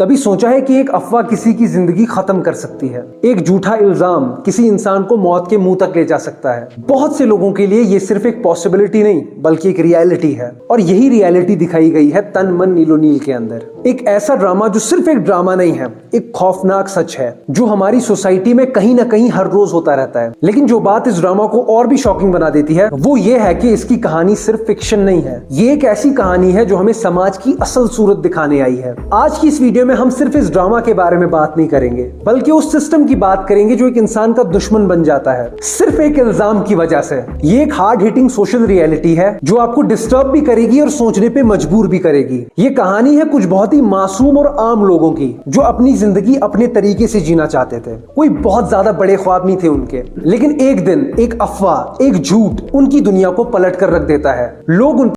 कभी सोचा है कि एक अफवाह किसी की जिंदगी खत्म कर सकती है? एक झूठा इल्जाम किसी इंसान को मौत के मुंह तक ले जा सकता है। बहुत से लोगों के लिए ये सिर्फ एक पॉसिबिलिटी नहीं बल्कि एक रियलिटी है, और यही रियलिटी दिखाई गई है तन मन नीलो नील के अंदर। एक ऐसा ड्रामा जो सिर्फ एक ड्रामा नहीं है, एक खौफनाक सच है जो हमारी सोसाइटी में कहीं ना कहीं हर रोज होता रहता है। लेकिन जो बात इस ड्रामा को और भी शॉकिंग बना देती है वो ये है कि इसकी कहानी सिर्फ फिक्शन नहीं है, ये एक ऐसी कहानी है जो हमें समाज की असल सूरत दिखाने आई है। आज की इस वीडियो में हम सिर्फ इस ड्रामा के बारे में बात नहीं करेंगे बल्कि उस सिस्टम की बात करेंगे जो एक इंसान का दुश्मन बन जाता है सिर्फ एक इल्जाम की वजह से। ये एक हार्ड हिटिंग सोशल रियलिटी है जो आपको डिस्टर्ब भी करेगी और सोचने पे मजबूर भी करेगी। ये कहानी है कुछ बहुत ही मासूम और आम लोगों की जो अपनी जिंदगी अपने तरीके से जीना चाहते थे। कोई बहुत ज्यादा बड़े ख्वाब नहीं थे उनके, लेकिन एक दिन एक अफवाह, एक झूठ उनकी दुनिया को पलट कर रख देता है। लोग उन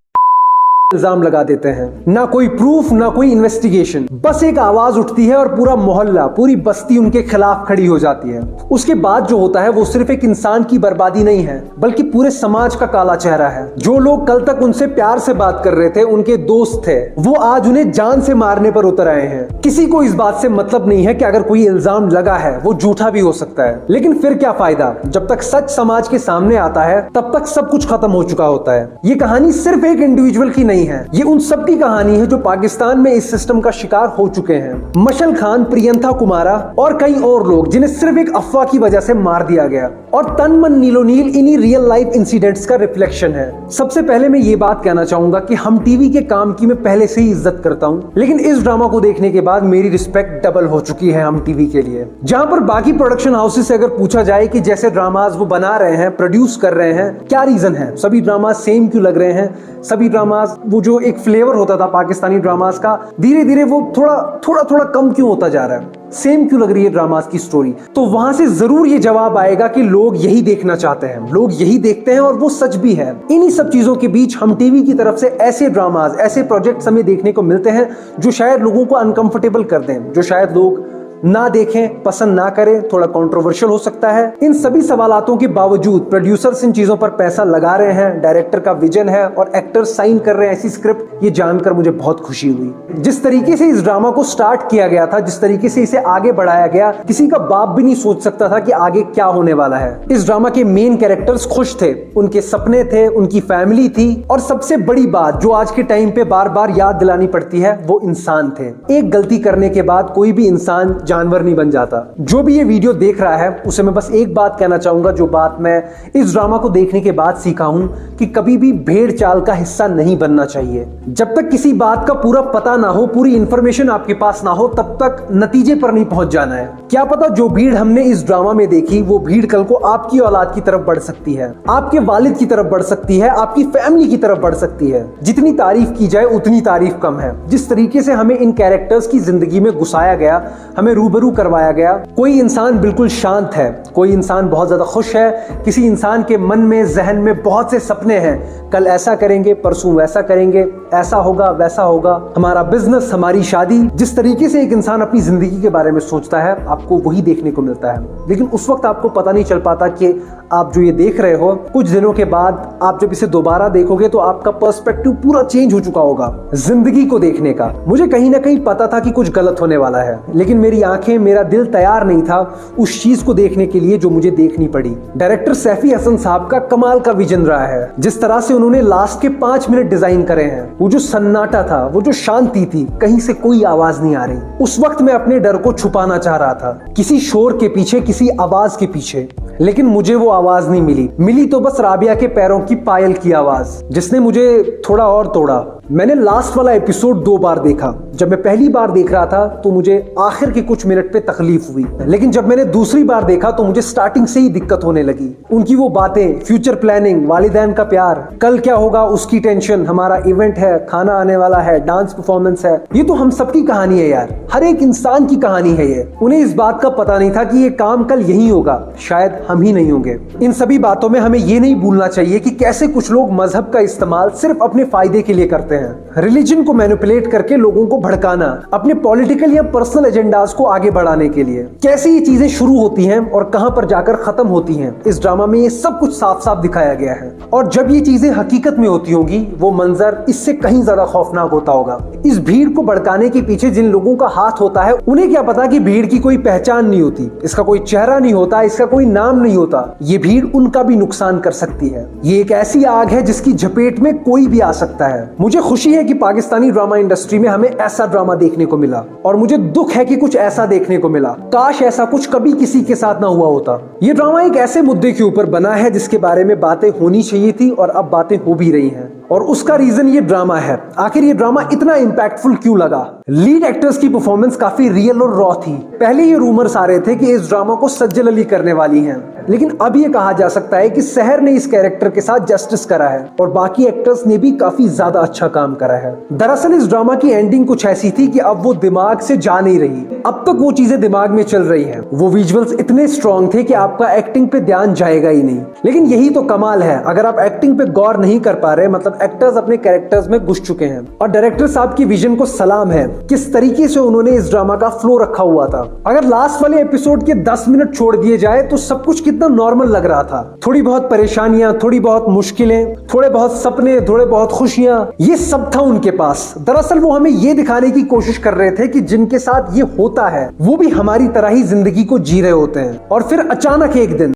इल्जाम लगा देते हैं, ना कोई प्रूफ ना कोई इन्वेस्टिगेशन, बस एक आवाज उठती है और पूरा मोहल्ला, पूरी बस्ती उनके खिलाफ खड़ी हो जाती है। उसके बाद जो होता है वो सिर्फ एक इंसान की बर्बादी नहीं है बल्कि पूरे समाज का काला चेहरा है। जो लोग कल तक उनसे प्यार से बात कर रहे थे, उनके दोस्त थे, वो आज उन्हें जान से मारने पर उतर आए हैं। किसी को इस बात से मतलब नहीं है कि अगर कोई इल्जाम लगा है वो झूठा भी हो सकता है, लेकिन फिर क्या फायदा जब तक सच समाज के सामने आता है तब तक सब कुछ खत्म हो चुका होता है। ये कहानी सिर्फ एक इंडिविजुअल की नहीं है, ये उन सब की कहानी है जो पाकिस्तान में इस सिस्टम का शिकार हो चुके हैं। मशल खान, प्रियंका कुमारा और कई और लोग जिन्हें सिर्फ एक अफवाह की वजह से मार दिया गया। और तन मन नीलो नील इन्हीं रियल लाइफ इंसिडेंट्स का रिफ्लेक्शन है। सबसे पहले मैं ये बात कहना चाहूंगा कि हम टीवी के काम की मैं पहले से ही इज्जत करता हूं, लेकिन इस ड्रामा को देखने के बाद मेरी रिस्पेक्ट डबल हो चुकी है हम टीवी के लिए। जहां पर बाकी प्रोडक्शन हाउसेस से अगर पूछा जाए कि जैसे ड्रामाज वो बना रहे हैं, प्रोड्यूस कर रहे हैं, क्या रीजन है, सभी ड्रामाज सेम क्यों लग रहे हैं, सभी ड्रामाज वो जो एक फ्लेवर होता था पाकिस्तानी ड्रामास का धीरे धीरे वो थोड़ा कम क्यों होता जा रहा है, सेम क्यों लग रही है ड्रामास की स्टोरी। तो वहां से जरूर ये जवाब आएगा कि लोग यही देखना चाहते हैं, लोग यही देखते हैं और वो सच भी है। इन्हीं सब चीजों के बीच हम टीवी की तरफ से ऐसे ड्रामास, ऐसे प्रोजेक्ट्स हमें देखने को मिलते हैं जो शायद लोगों को अनकंफर्टेबल कर दें, जो शायद लोग ना देखें, पसंद ना करें, थोड़ा कंट्रोवर्शियल हो सकता है। इन सभी सवालातों के बावजूद प्रोड्यूसर्स इन चीजों पर पैसा लगा रहे हैं, डायरेक्टर का विजन है और एक्टर्स साइन कर रहे हैं ऐसी स्क्रिप्ट। ये जानकर मुझे बहुत खुशी हुई। जिस तरीके से इस ड्रामा को स्टार्ट किया गया था, जिस तरीके से इसे आगे बढ़ाया गया, किसी का बाप भी नहीं सोच सकता था कि आगे क्या होने वाला है। इस ड्रामा के मेन कैरेक्टर्स खुश थे, उनके सपने थे, उनकी फैमिली थी, और सबसे बड़ी बात जो आज के टाइम पे बार बार याद दिलानी पड़ती है वो इंसान थे। एक गलती करने के बाद कोई भी इंसान जानवर नहीं बन जाता। जो भी ये वीडियो देख रहा है उसे मैं बस एक बात कहना चाहूंगा, जो बात मैं इस ड्रामा को देखने के बाद सीखा हूं कि कभी भी भेड़ चाल का हिस्सा नहीं बनना चाहिए। जब तक किसी बात का पूरा पता ना हो, पूरी इंफॉर्मेशन आपके पास ना हो, तब तक नतीजे पर नहीं पहुंच जाना है। क्या पता जो भीड़ हमने इस ड्रामा में देखी वो भीड़ कल को आपकी औलाद की तरफ बढ़ सकती है, आपके वालिद की तरफ बढ़ सकती है, आपकी फैमिली की तरफ बढ़ सकती है। जितनी तारीफ की जाए उतनी तारीफ कम है। जिस तरीके से हमें इन कैरेक्टर्स की जिंदगी में घुसाया गया, हमें रूबरू करवाया गया, कोई इंसान बिल्कुल शांत है, कोई इंसान बहुत ज्यादा खुश है, किसी इंसान के मन में, जहन में बहुत से सपने हैं, कल ऐसा करेंगे, परसों वैसा करेंगे, ऐसा होगा, वैसा होगा, हमारा बिजनेस, हमारी शादी। जिस तरीके से एक इंसान अपनी जिंदगी के बारे में सोचता है आपको वही देखने को मिलता है। लेकिन उस वक्त आपको पता नहीं चल पाता कि आप जो ये देख रहे हो, कुछ दिनों के बाद आप जब इसे दोबारा देखोगे तो आपका पर्सपेक्टिव पूरा चेंज हो चुका होगा जिंदगी को देखने का। मुझे कहीं ना कहीं पता था कि कुछ गलत होने वाला है, लेकिन मेरी आंखें, मेरा दिल तैयार नहीं था उस चीज को देखने के लिए जो मुझे देखनी पड़ी। डायरेक्टर सैफी हसन साहब का कमाल का विजन रहा है। जिस तरह से उन्होंने लास्ट के 5 मिनट डिजाइन करे हैं, वो जो सन्नाटा था, वो जो शांति थी, कहीं से कोई आवाज नहीं आ रही, उस वक्त मैं अपने डर को छुपाना चाह रहा था, किसी शोर के पीछे, किसी आवाज के पीछे, लेकिन मुझे वो आवाज नहीं मिली। मिली तो बस राबिया के पैरों की पायल की आवाज, जिसने मुझे थोड़ा और तोड़ा। मैंने लास्ट वाला एपिसोड 2 बार देखा। जब मैं पहली बार देख रहा था तो मुझे आखिर के कुछ मिनट पे तकलीफ हुई, लेकिन जब मैंने दूसरी बार देखा तो मुझे स्टार्टिंग से ही दिक्कत होने लगी। उनकी वो बातें, फ्यूचर प्लानिंग, वालिदैन का प्यार, कल क्या होगा उसकी टेंशन, हमारा इवेंट है, खाना आने वाला है, डांस परफॉर्मेंस है, ये तो हम सबकी कहानी है यार, हर एक इंसान की कहानी है ये। उन्हें इस बात का पता नहीं था कि ये काम कल यही होगा, शायद हम ही नहीं होंगे। इन सभी बातों में हमें ये नहीं भूलना चाहिए कि कैसे कुछ लोग मजहब का इस्तेमाल सिर्फ अपने फायदे के लिए करते हैं। रिलीजन को मैनिपुलेट करके लोगों को भड़काना, अपने पॉलिटिकल या पर्सनल एजेंडास को आगे बढ़ाने के लिए। कैसे ये चीजें शुरू होती हैं और कहां पर जाकर खत्म होती हैं, इस ड्रामा में ये सब कुछ साफ साफ दिखाया गया है। और जब ये चीजें हकीकत में होती होंगी वो मंजर इससे कहीं ज्यादा खौफनाक होता होगा। इस भीड़ को भड़काने के पीछे जिन लोगों का साथ होता है उन्हें क्या पता कि भीड़ की कोई पहचान नहीं होती, इसका कोई चेहरा नहीं होता, इसका कोई नाम नहीं होता। ये भीड़ उनका भी नुकसान कर सकती है। ये एक ऐसी आग है जिसकी झपेट में कोई भी आ सकता है। मुझे खुशी है कि पाकिस्तानी ड्रामा इंडस्ट्री में हमें ऐसा ड्रामा देखने को मिला और मुझे दुख है कि कुछ ऐसा देखने को मिला। काश ऐसा कुछ कभी किसी के साथ ना हुआ होता। ये ड्रामा एक ऐसे मुद्दे के ऊपर बना है जिसके बारे में बातें होनी चाहिए थी और अब बातें हो भी रही हैं, और उसका रीजन ये ड्रामा है। आखिर ये ड्रामा इतना इंपैक्टफुल क्यों लगा? लीड एक्टर्स की परफॉर्मेंस काफी रियल और रॉ थी। पहले ये रूमर्स आ रहे थे कि इस ड्रामा को सज्जल अली करने वाली हैं, लेकिन अब ये कहा जा सकता है कि सहर ने इस कैरेक्टर के साथ जस्टिस करा है और बाकी एक्टर्स ने भी काफी ज्यादा अच्छा काम करा है। दरअसल इस ड्रामा की एंडिंग कुछ ऐसी थी कि अब वो दिमाग से जा नहीं रही, अब तक वो चीजें दिमाग में चल रही हैं। वो विजुअल्स इतने स्ट्रॉन्ग थे कि आपका एक्टिंग पे ध्यान जाएगा ही नहीं। लेकिन यही तो कमाल है, अगर आप एक्टिंग पे गौर नहीं कर पा रहे, मतलब एक्टर्स अपने कैरेक्टर्स में घुस चुके हैं। और डायरेक्टर साहब की विजन को सलाम है, किस तरीके से उन्होंने इस ड्रामा का फ्लो रखा हुआ था। अगर लास्ट वाले एपिसोड के 10 मिनट छोड़ दिए जाए तो सब कुछ कितना नॉर्मल लग रहा था। थोड़ी बहुत परेशानियां, थोड़ी बहुत मुश्किलें, थोड़े बहुत सपने, थोड़े बहुत खुशियां, ये सब था उनके पास। दरअसल वो हमें ये दिखाने की कोशिश कर रहे थे कि जिनके साथ ये होता है वो भी हमारी तरह ही जिंदगी को जी रहे होते हैं। और फिर अचानक एक दिन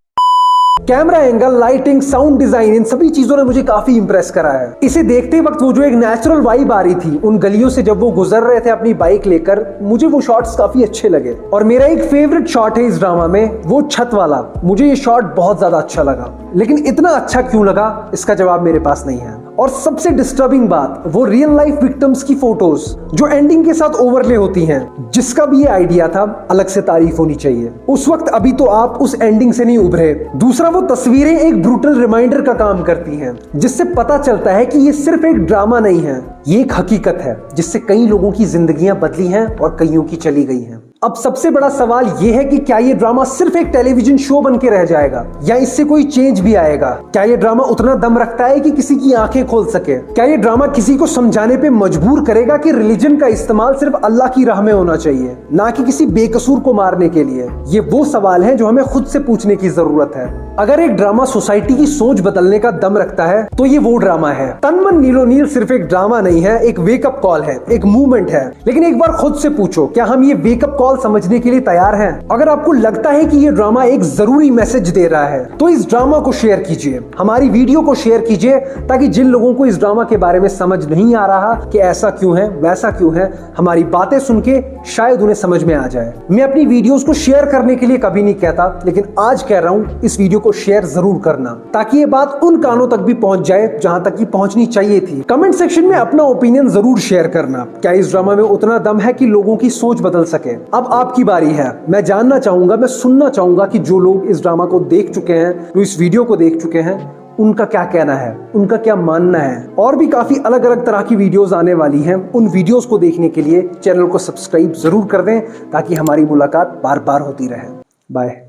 camera angle, lighting, sound design, इन सभी चीजों ने मुझे काफी इंप्रेस करा है। इसे देखते वक्त वो जो एक नेचुरल वाइब आ रही थी उन गलियों से जब वो गुजर रहे थे अपनी बाइक लेकर, मुझे वो शॉट्स काफी अच्छे लगे। और मेरा एक फेवरेट शॉट है इस ड्रामा में, वो छत वाला। मुझे ये शॉट बहुत ज्यादा अच्छा लगा, लेकिन इतना अच्छा क्यों लगा इसका जवाब मेरे पास नहीं है। और सबसे डिस्टर्बिंग बात, वो रियल लाइफ विक्टिम्स की फोटोज जो एंडिंग के साथ ओवरले होती हैं, जिसका भी ये आइडिया था, अलग से तारीफ होनी चाहिए। उस वक्त अभी तो आप उस एंडिंग से नहीं उभरे। दूसरा, वो तस्वीरें एक ब्रूटल रिमाइंडर का काम करती हैं, जिससे पता चलता है कि ये सिर्फ एक ड्रामा नहीं है, ये एक हकीकत है जिससे कई लोगों की जिंदगियां बदली हैं और कईयों की चली गई हैं। अब सबसे बड़ा सवाल यह है कि क्या ये ड्रामा सिर्फ एक टेलीविजन शो बन के रह जाएगा या इससे कोई चेंज भी आएगा? क्या ये ड्रामा उतना दम रखता है कि किसी की आंखें खोल सके? क्या ये ड्रामा किसी को समझाने पे मजबूर करेगा कि रिलीजन का इस्तेमाल सिर्फ अल्लाह की राह में होना चाहिए, ना कि किसी बेकसूर को मारने के लिए? ये वो सवाल हैं जो हमें खुद से पूछने की जरूरत है। अगर एक ड्रामा सोसाइटी की सोच बदलने का दम रखता है तो ये वो ड्रामा है। तन मन नीलो नील सिर्फ एक ड्रामा नहीं है, एक वेकअप कॉल है, एक मूवमेंट है। लेकिन एक बार खुद से पूछो, क्या हम ये वेकअप कॉल समझने के लिए तैयार हैं? अगर आपको लगता है कि ये ड्रामा एक जरूरी मैसेज दे रहा है तो इस ड्रामा को शेयर कीजिए, हमारी वीडियो को शेयर कीजिए, ताकि जिन लोगों को इस ड्रामा के बारे में समझ नहीं आ रहा कि ऐसा क्यों है, वैसा क्यों है, हमारी बातें सुन के शायद उन्हें समझ में आ जाए। मैं अपनी वीडियोस को शेयर करने के लिए कभी नहीं कहता, लेकिन आज कह रहा हूं, इस वीडियो को शेयर जरूर करना, ताकि ये बात उन कानों तक भी पहुंच जाए जहां तक ये पहुंचनी चाहिए थी। कमेंट सेक्शन में अपना ओपिनियन जरूर शेयर करना। क्या इस ड्रामा में उतना दम है कि लोगों की सोच बदल सके? अब आपकी बारी है। मैं जानना चाहूंगा, मैं सुनना चाहूंगा कि जो लोग इस ड्रामा को देख चुके हैं, जो इस वीडियो को देख चुके हैं, उनका क्या कहना है, उनका क्या मानना है। और भी काफी अलग अलग तरह की वीडियोस आने वाली हैं। उन वीडियोस को देखने के लिए चैनल को सब्सक्राइब जरूर कर दें, ताकि हमारी मुलाकात बार बार होती रहे। बाय।